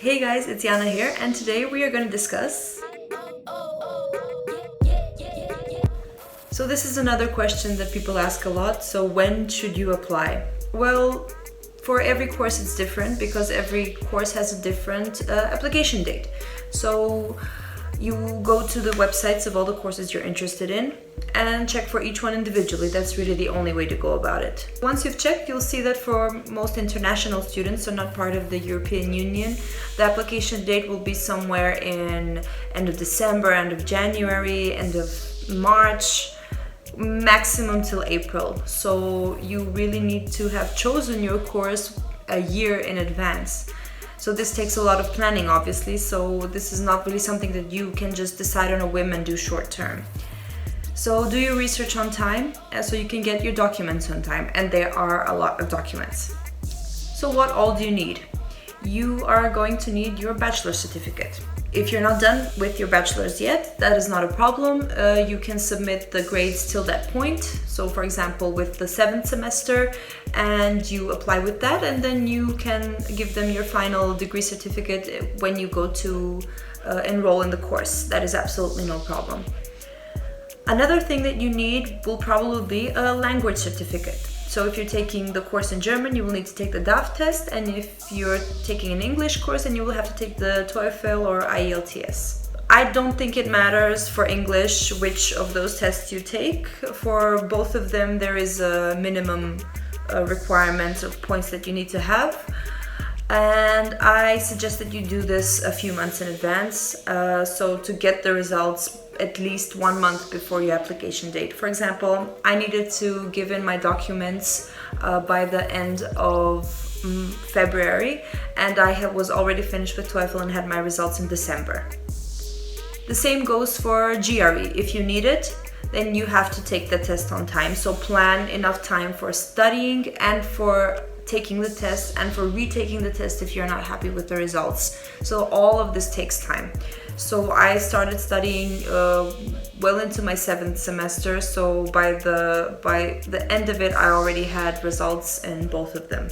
Hey guys, it's Yana here, and today we are going to discuss. So this is another question that people ask a lot. So when should you apply? Well, for every course it's different because every course has a different application date. So you go to the websites of all the courses you're interested in and check for each one individually. That's really the only way to go about it. Once you've checked, you'll see that for most international students, so not part of the European Union, the application date will be somewhere in end of December, end of January, end of March, maximum till April. So you really need to have chosen your course a year in advance. So this takes a lot of planning, obviously, so this is not really something that you can just decide on a whim and do short term. So do your research on time so you can get your documents on time, and there are a lot of documents. So what all do you need? You are going to need your bachelor's certificate. If you're not done with your bachelor's yet, that is not a problem. You can submit the grades till that point. So for example, with the 7th semester, and you apply with that, and then you can give them your final degree certificate when you go to enroll in the course. That is absolutely no problem. Another thing that you need will probably be a language certificate. So if you're taking the course in German, you will need to take the DAF test, and if you're taking an English course, then you will have to take the TOEFL or IELTS. I don't think it matters for English which of those tests you take. For both of them, there is a minimum requirement of points that you need to have. And I suggest that you do this a few months in advance, so to get the results at least 1 month before your application date. For example, I needed to give in my documents by the end of February, and I was already finished with TOEFL and had my results in December. The same goes for GRE. If you need it, then you have to take the test on time. So plan enough time for studying and for taking the test and for retaking the test if you're not happy with the results. So all of this takes time. So I started studying well into my 7th semester, so by the end of it I already had results in both of them.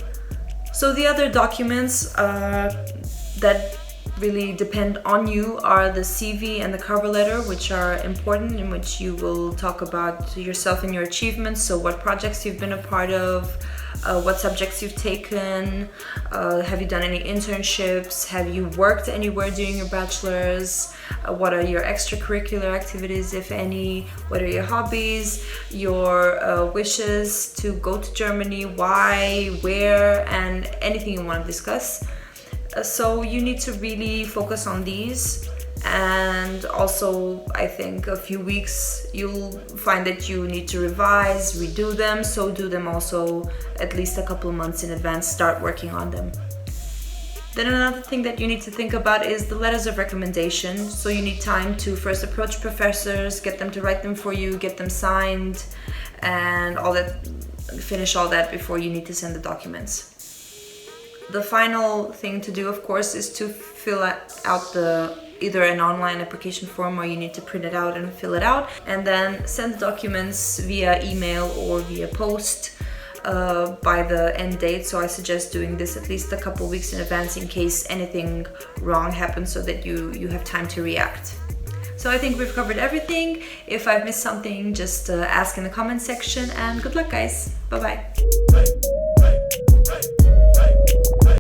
So the other documents that really depend on you are the CV and the cover letter, which are important, in which you will talk about yourself and your achievements. So what projects you've been a part of, what subjects you've taken, have you done any internships, have you worked anywhere during your bachelor's, what are your extracurricular activities, if any, what are your hobbies, your wishes to go to Germany, why, where, and anything you want to discuss. So you need to really focus on these, and also I think a few weeks you'll find that you need to revise, redo them, so do them also at least a couple of months in advance, start working on them. Then another thing that you need to think about is the letters of recommendation. So you need time to first approach professors, get them to write them for you, get them signed, and all that, finish all that before you need to send the documents. The final thing to do, of course, is to fill out either an online application form, or you need to print it out and fill it out, and then send the documents via email or via post by the end date. So I suggest doing this at least a couple weeks in advance in case anything wrong happens, so that you have time to react. So I think we've covered everything. If I've missed something, just ask in the comment section, and good luck, guys. Bye-bye.